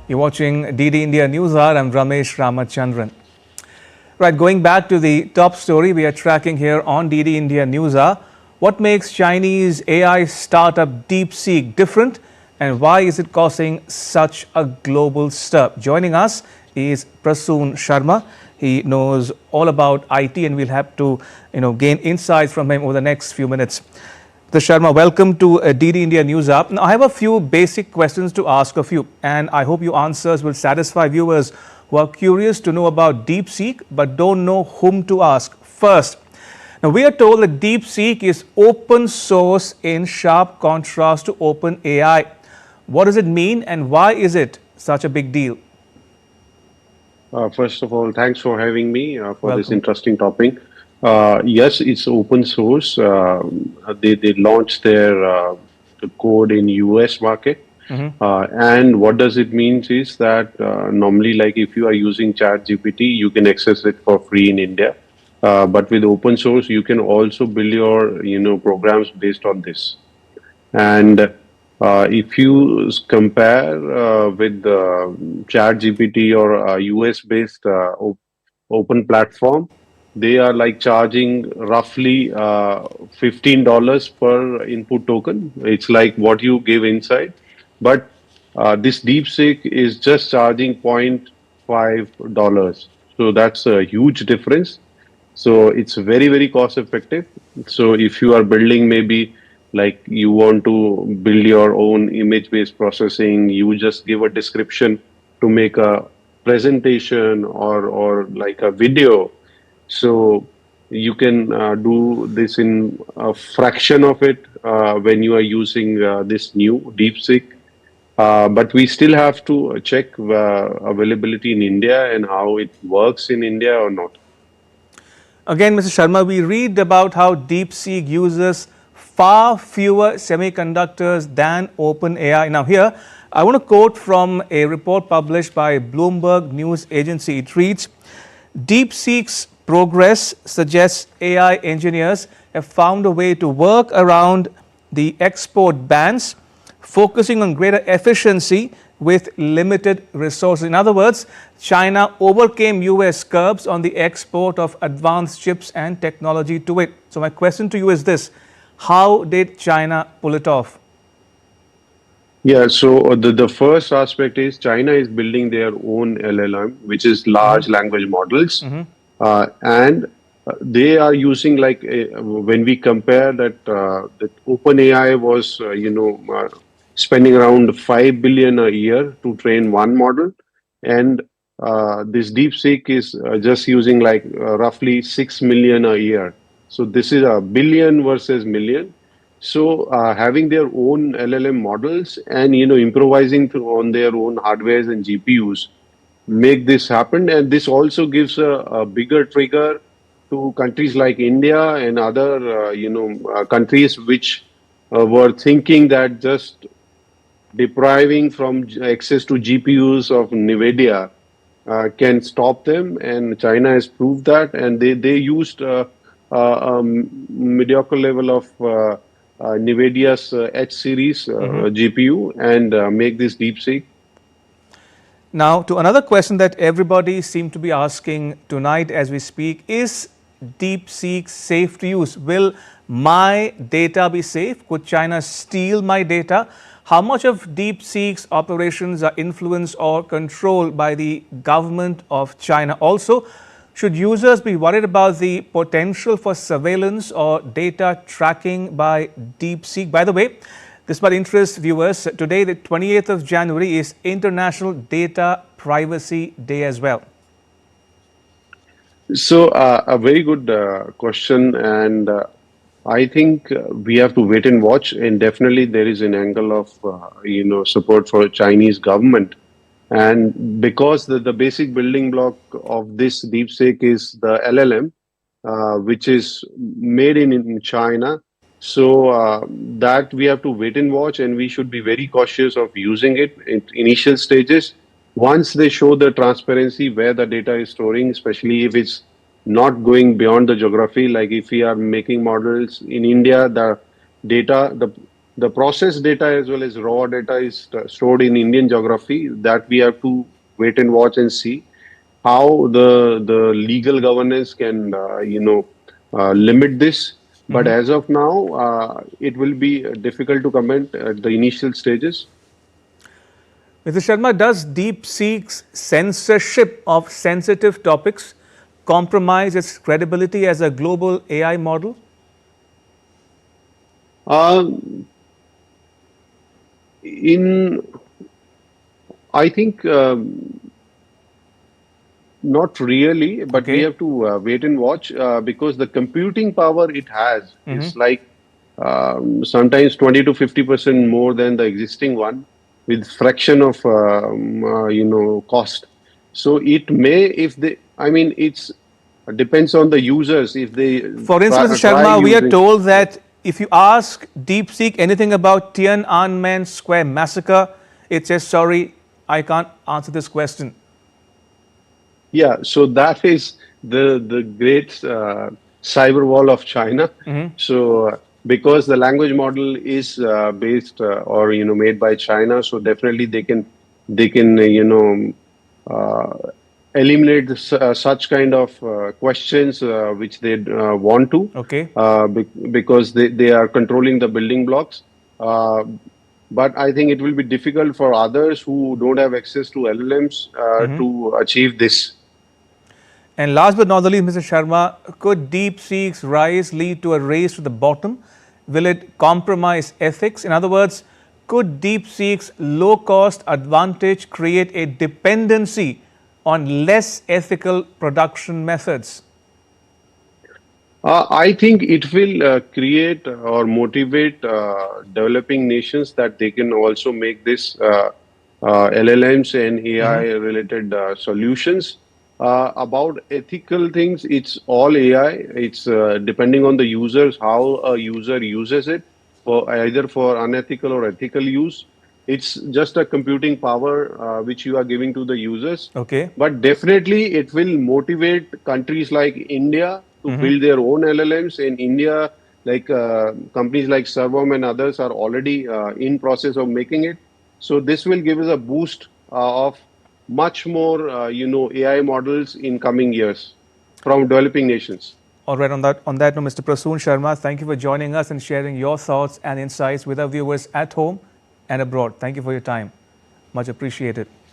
You're watching DD India News Hour. I'm Ramesh Ramachandran. Right, going back to the top story we are tracking here on DD India News Hour. What makes Chinese AI startup DeepSeek different, and why is it causing such a global stir? Joining us is Prasar Sharma. He knows all about IT, and we'll have to gain insights from him over the next few minutes. Mr. Sharma, welcome to DD India News App. Now, I have a few basic questions to ask of you, and I hope your answers will satisfy viewers who are curious to know about DeepSeek but don't know whom to ask first. Now, we are told that DeepSeek is open source in sharp contrast to OpenAI. What does it mean, and why is it such a big deal? First of all, thanks for having me for Welcome. this interesting topic. Yes, it's open source. They launched their the code in US market. And what does it mean is that normally, like if you are using ChatGPT, you can access it for free in India. But with open source, you can also build your programs based on this. And if you compare with ChatGPT or US-based open platform, they are like charging roughly $15 per input token. It's like what you give inside. But this DeepSeek is just charging $0.5. So that's a huge difference. So it's very, very cost effective. So if you are building maybe like you want to build your own image-based processing, you just give a description to make a presentation or like a video. So you can do this in a fraction of it when you are using this new DeepSeek. But we still have to check availability in India and how it works in India or not. Again, Mr. Sharma, we read about how DeepSeek uses far fewer semiconductors than OpenAI. Now here, I want to quote from a report published by Bloomberg News Agency. It reads, DeepSeek's progress suggests AI engineers have found a way to work around the export bans, focusing on greater efficiency with limited resources. In other words, China overcame US curbs on the export of advanced chips and technology to it. So my question to you is this: how did China pull it off? Yeah, so the first aspect is China is building their own LLM, which is large language models. And they are using like, when we compare that, that OpenAI was, spending around 5 billion a year to train one model. And this DeepSeek is just using like roughly 6 million a year. So this is a billion versus million. So having their own LLM models and improvising on their own hardwares and GPUs make this happen, and this also gives a bigger trigger to countries like India and other countries which were thinking that just depriving from access to GPUs of NVIDIA can stop them, and China has proved that, and they used a mediocre level of NVIDIA's H series GPU and make this DeepSeek. Now, to another question that everybody seems to be asking tonight as we speak, is DeepSeek safe to use? Will my data be safe? Could China steal my data? How much of DeepSeek's operations are influenced or controlled by the government of China? Also, should users be worried about the potential for surveillance or data tracking by DeepSeek? By the way, this might interest viewers. Today, the 28th of January, is International Data Privacy Day as well. So a very good question, and I think we have to wait and watch. And definitely, there is an angle of support for Chinese government, and because the basic building block of this DeepSeek is the LLM, which is made in China. So that we have to wait and watch, and we should be very cautious of using it in initial stages. Once they show the transparency where the data is storing, especially if it's not going beyond the geography, like if we are making models in India, the data, the processed data as well as raw data is stored in Indian geography, that we have to wait and watch and see how the legal governance can limit this. But as of now, it will be difficult to comment at the initial stages. Mr. Sharma, does DeepSeek's censorship of sensitive topics compromise its credibility as a global AI model? In I think not really, but we Okay. have to wait and watch because the computing power it has is like sometimes 20 to 50% more than the existing one, with fraction of cost. So it may, if they, I mean, it's depends on the users if they For instance, Mr. try Sharma, we are using. told that if you ask DeepSeek anything about Tiananmen Square massacre, it says, sorry, I can't answer this question. Yeah, so that is the great cyber wall of China. So because the language model is based or made by China, so definitely they can eliminate such kind of questions which they want to, Okay. because they are controlling the building blocks. But I think it will be difficult for others who don't have access to LLMs to achieve this. And last but not the least, Mr. Sharma, could DeepSeek's rise lead to a race to the bottom? Will it compromise ethics? In other words, could DeepSeek's low-cost advantage create a dependency on less ethical production methods? I think it will create or motivate developing nations that they can also make this LLMs and AI related solutions. About ethical things, it's all AI. It's depending on the users, how a user uses it, for either for unethical or ethical use. It's just a computing power which you are giving to the users. Okay. But definitely, it will motivate countries like India to build their own LLMs. In India, like companies like Servom and others are already in process of making it. So this will give us a boost of much more, AI models in coming years from developing nations. All right, on that note, Mr. Prasoon Sharma, thank you for joining us and sharing your thoughts and insights with our viewers at home and abroad. Thank you for your time. Much appreciated.